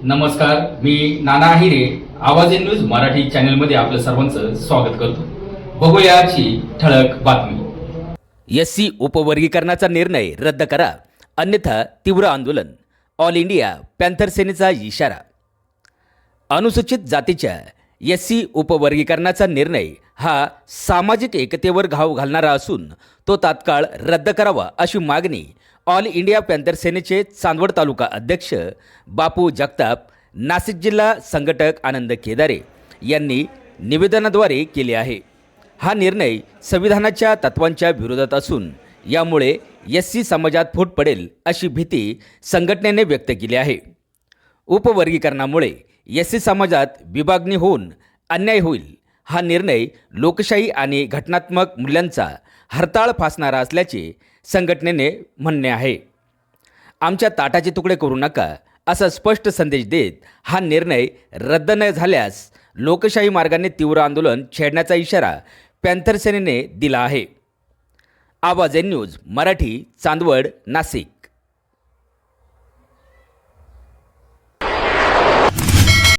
नमस्कार, मी नाना आहिरे. आवाज in news Marathi चॅनलमध्ये आपलं सर्वांचं स्वागत करतो. बघूया आजची ठळक बातमी. एससी उपवर्गीकरणाचा निर्णय रद्द करा, अन्यथा तीव्र आंदोलन. ऑल इंडिया पॅन्थर सेनेचा इशारा. अनुसूचित जातीच्या एससी उपवर्गीकरणाचा निर्णय हा सामाजिक एकतेवर घाव घालणारा असून तो तात्काळ रद्द करावा अशी मागणी ऑल इंडिया पॅन्थर सेनेचे चांदवड तालुका अध्यक्ष बापू जगताप, नाशिक जिल्हा संघटक आनंद केदारे यांनी निवेदनाद्वारे केली आहे. हा निर्णय संविधानाच्या तत्वांच्या विरोधात असून यामुळे एससी समाजात फूट पडेल अशी भीती संघटनेने व्यक्त केली आहे. उपवर्गीकरणामुळे एससी समाजात विभागणी होऊन अन्याय होईल. हा निर्णय लोकशाही आणि घटनात्मक मूल्यांचा हरताळ फासणारा असल्याचे संघटनेने म्हणणे आहे. आमच्या ताटाचे तुकडे करू नका असा स्पष्ट संदेश देत हा निर्णय रद्द न झाल्यास लोकशाही मार्गाने तीव्र आंदोलन छेडण्याचा इशारा पॅन्थर सेनेने दिला आहे. आवाज इन न्यूज मराठी, चांदवड, नाशिक.